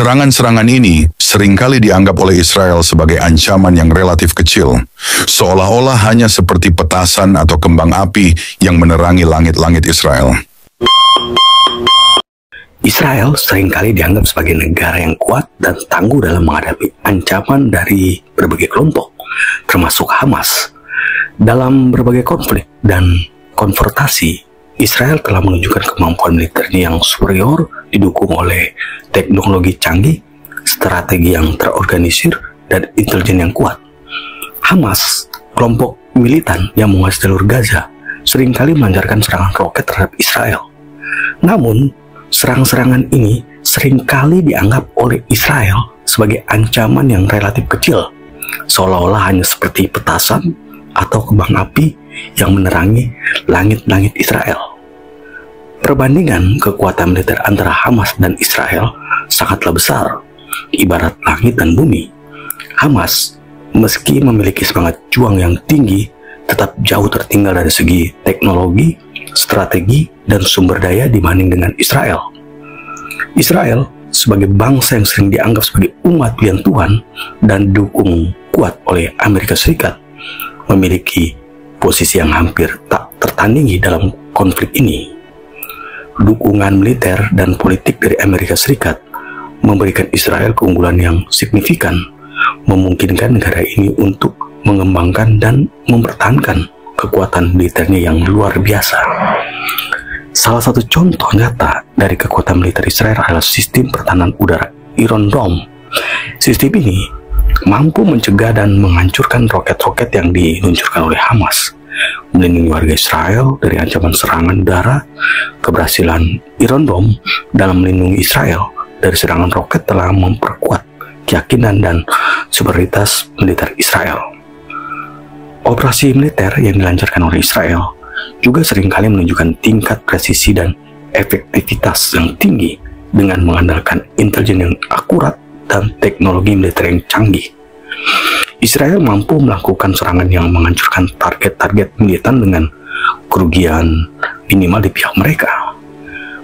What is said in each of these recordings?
Serangan-serangan ini seringkali dianggap oleh Israel sebagai ancaman yang relatif kecil, seolah-olah hanya seperti petasan atau kembang api yang menerangi langit-langit Israel. Israel seringkali dianggap sebagai negara yang kuat dan tangguh dalam menghadapi ancaman dari berbagai kelompok, termasuk Hamas. Dalam berbagai konflik dan konfrontasi, Israel telah menunjukkan kemampuan militernya yang superior, didukung oleh teknologi canggih, strategi yang terorganisir, dan intelijen yang kuat. Hamas, kelompok militan yang menguasai jalur Gaza, seringkali melancarkan serangan roket terhadap Israel. Namun, serangan-serangan ini seringkali dianggap oleh Israel sebagai ancaman yang relatif kecil, seolah-olah hanya seperti petasan atau kembang api yang menerangi langit-langit Israel. Perbandingan kekuatan militer antara Hamas dan Israel sangatlah besar, ibarat langit dan bumi. Hamas, meski memiliki semangat juang yang tinggi, tetap jauh tertinggal dari segi teknologi, strategi, dan sumber daya dibanding dengan Israel. Israel, sebagai bangsa yang sering dianggap sebagai umat pilihan Tuhan dan didukung kuat oleh Amerika Serikat, memiliki posisi yang hampir tak tertandingi dalam konflik ini. Dukungan militer dan politik dari Amerika Serikat memberikan Israel keunggulan yang signifikan, memungkinkan negara ini untuk mengembangkan dan mempertahankan kekuatan militernya yang luar biasa. Salah satu contoh nyata dari kekuatan militer Israel adalah sistem pertahanan udara Iron Dome. Sistem ini mampu mencegah dan menghancurkan roket-roket yang diluncurkan oleh Hamas, melindungi warga Israel dari ancaman serangan udara. Keberhasilan Iron Dome dalam melindungi Israel dari serangan roket telah memperkuat keyakinan dan superioritas militer Israel. Operasi militer yang dilancarkan oleh Israel juga seringkali menunjukkan tingkat presisi dan efektivitas yang tinggi dengan mengandalkan intelijen yang akurat dan teknologi militer yang canggih. Israel mampu melakukan serangan yang menghancurkan target-target militan dengan kerugian minimal di pihak mereka.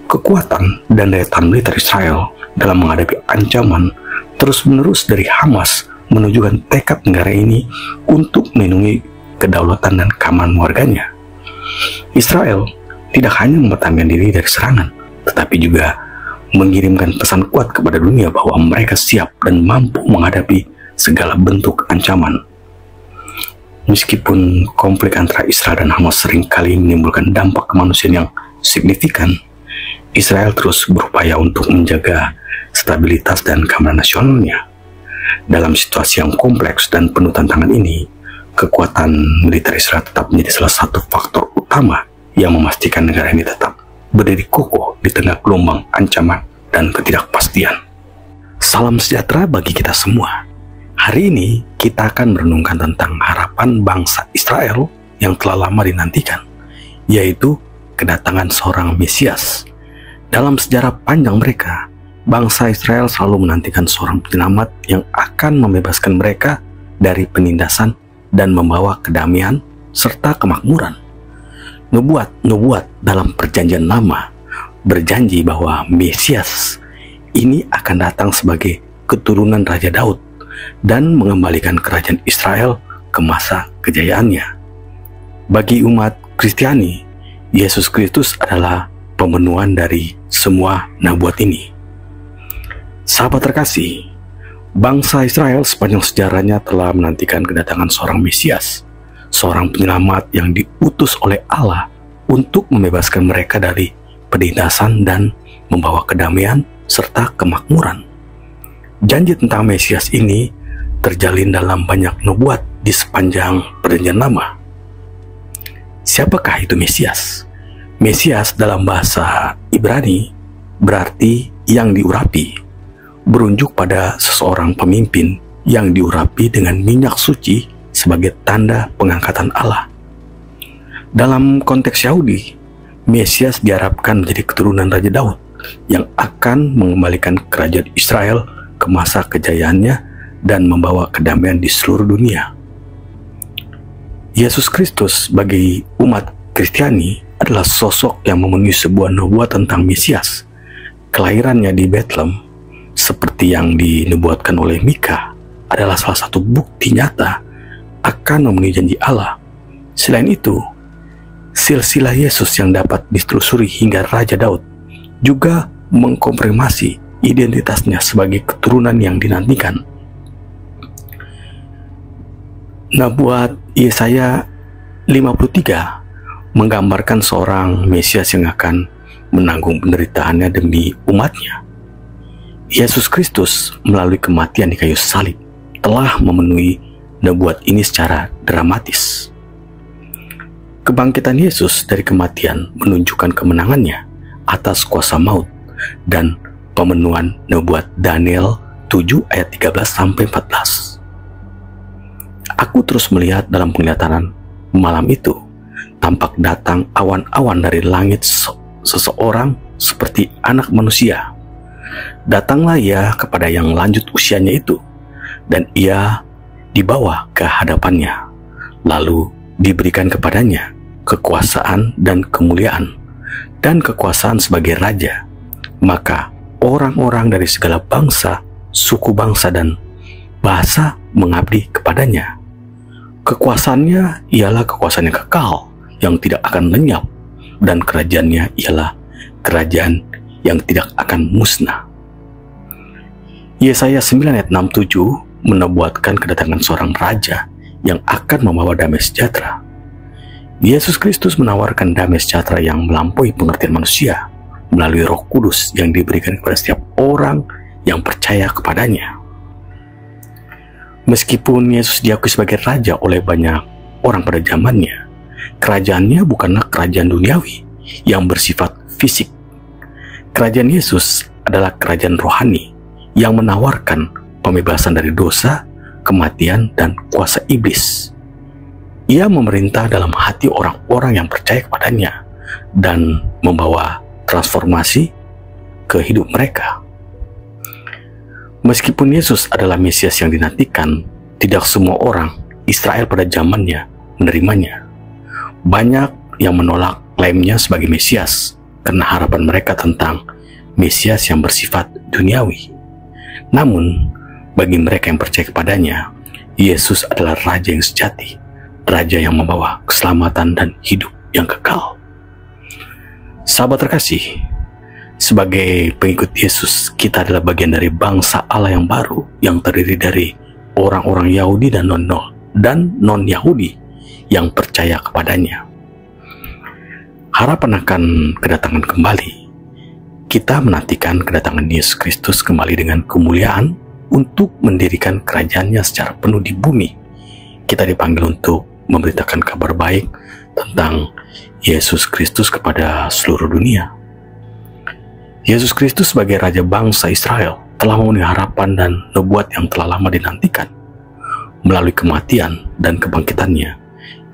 Kekuatan dan daya tahan militer Israel dalam menghadapi ancaman terus-menerus dari Hamas menunjukkan tekad negara ini untuk melindungi kedaulatan dan keamanan warganya. Israel tidak hanya mempertahankan diri dari serangan, tetapi juga mengirimkan pesan kuat kepada dunia bahwa mereka siap dan mampu menghadapi segala bentuk ancaman. Meskipun konflik antara Israel dan Hamas seringkali menimbulkan dampak kemanusiaan yang signifikan, Israel terus berupaya untuk menjaga stabilitas dan keamanan nasionalnya. Dalam situasi yang kompleks dan penuh tantangan ini, kekuatan militer Israel tetap menjadi salah satu faktor utama yang memastikan negara ini tetap berdiri kokoh di tengah gelombang ancaman dan ketidakpastian. Salam sejahtera bagi kita semua. Hari ini kita akan merenungkan tentang harapan bangsa Israel yang telah lama dinantikan, yaitu kedatangan seorang Mesias. Dalam sejarah panjang mereka, bangsa Israel selalu menantikan seorang penyelamat yang akan membebaskan mereka dari penindasan dan membawa kedamaian serta kemakmuran. Nubuat dalam Perjanjian Lama berjanji bahwa Mesias ini akan datang sebagai keturunan Raja Daud dan mengembalikan kerajaan Israel ke masa kejayaannya. Bagi umat Kristiani, Yesus Kristus adalah pemenuhan dari semua nubuat ini. Sahabat terkasih, bangsa Israel sepanjang sejarahnya telah menantikan kedatangan seorang Mesias, seorang penyelamat yang diutus oleh Allah untuk membebaskan mereka dari penindasan dan membawa kedamaian serta kemakmuran. Janji tentang Mesias ini terjalin dalam banyak nubuat di sepanjang Perjanjian Lama. Siapakah itu Mesias? Mesias dalam bahasa Ibrani berarti yang diurapi, berunjuk pada seseorang pemimpin yang diurapi dengan minyak suci sebagai tanda pengangkatan Allah. Dalam konteks Yahudi, Mesias diharapkan menjadi keturunan Raja Daud yang akan mengembalikan kerajaan Israel ke masa kejayaannya dan membawa kedamaian di seluruh dunia. Yesus Kristus bagi umat Kristiani adalah sosok yang memenuhi sebuah nubuat tentang Mesias. Kelahirannya di Bethlehem seperti yang dinubuatkan oleh Mika, adalah salah satu bukti nyata akan memenuhi janji Allah. Selain itu, silsilah Yesus yang dapat ditelusuri hingga Raja Daud juga mengkonfirmasi identitasnya sebagai keturunan yang dinantikan. Nabuat Yesaya 53 menggambarkan seorang Mesias yang akan menanggung penderitaannya demi umatnya. Yesus Kristus melalui kematian di kayu salib telah memenuhi nubuat ini secara dramatis. Kebangkitan Yesus dari kematian menunjukkan kemenangannya atas kuasa maut dan pemenuhan nubuat Daniel 7 ayat 13-14. Aku terus melihat dalam penglihatan malam itu, tampak datang awan-awan dari langit seseorang seperti anak manusia. Datanglah ia kepada yang lanjut usianya itu, dan ia dibawa ke hadapannya. Lalu diberikan kepadanya kekuasaan dan kemuliaan, dan kekuasaan sebagai raja. Maka orang-orang dari segala bangsa, suku bangsa, dan bahasa mengabdi kepadanya. Kekuasaannya ialah kekuasaan yang kekal, yang tidak akan lenyap, dan kerajaannya ialah kerajaan yang tidak akan musnah. Yesaya 9 ayat 6-7 menubuatkan kedatangan seorang raja yang akan membawa damai sejahtera. Yesus Kristus menawarkan damai sejahtera yang melampaui pengertian manusia melalui Roh Kudus yang diberikan kepada setiap orang yang percaya kepadanya. Meskipun Yesus diakui sebagai raja oleh banyak orang pada zamannya, kerajaannya bukanlah kerajaan duniawi yang bersifat fisik. Kerajaan Yesus adalah kerajaan rohani yang menawarkan pembebasan dari dosa, kematian, dan kuasa iblis. Ia memerintah dalam hati orang-orang yang percaya kepadanya dan membawa transformasi ke hidup mereka. Meskipun Yesus adalah Mesias yang dinantikan, tidak semua orang Israel pada zamannya menerimanya. Banyak yang menolak klaimnya sebagai Mesias karena harapan mereka tentang Mesias yang bersifat duniawi. Namun, bagi mereka yang percaya kepadanya, Yesus adalah Raja yang sejati, Raja yang membawa keselamatan dan hidup yang kekal. Sahabat terkasih, sebagai pengikut Yesus, kita adalah bagian dari bangsa Allah yang baru, yang terdiri dari orang-orang Yahudi dan non-Yahudi yang percaya kepadanya. Harapan akan kedatangan kembali. Kita menantikan kedatangan Yesus Kristus kembali dengan kemuliaan untuk mendirikan kerajaannya secara penuh di bumi. Kita dipanggil untuk memberitakan kabar baik tentang Yesus Kristus kepada seluruh dunia. Yesus Kristus sebagai Raja bangsa Israel telah memenuhi harapan dan nubuat yang telah lama dinantikan. Melalui kematian dan kebangkitannya,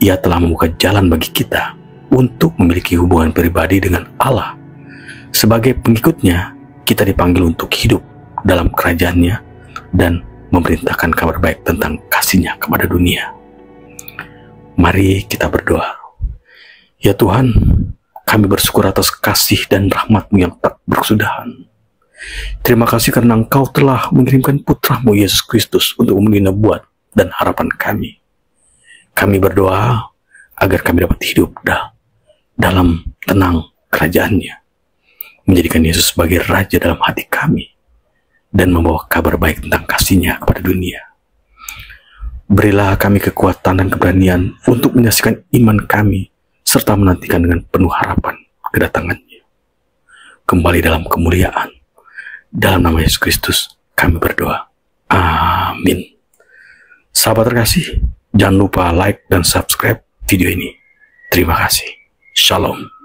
Ia telah membuka jalan bagi kita untuk memiliki hubungan pribadi dengan Allah. Sebagai pengikutnya, kita dipanggil untuk hidup dalam kerajaannya dan memerintahkan kabar baik tentang kasih-Nya kepada dunia. Mari kita berdoa. Ya Tuhan, kami bersyukur atas kasih dan rahmat-Mu yang tak berkesudahan. Terima kasih karena Engkau telah mengirimkan Putra-Mu Yesus Kristus untuk memenuhi nubuat dan harapan kami. Kami berdoa agar kami dapat hidup dalam tenang kerajaan-Nya, menjadikan Yesus sebagai Raja dalam hati kami, dan membawa kabar baik tentang kasih-Nya kepada dunia. Berilah kami kekuatan dan keberanian untuk menyaksikan iman kami, serta menantikan dengan penuh harapan kedatangan-Nya kembali dalam kemuliaan. Dalam nama Yesus Kristus kami berdoa. Amin. Sahabat terkasih, jangan lupa like dan subscribe video ini. Terima kasih. Shalom.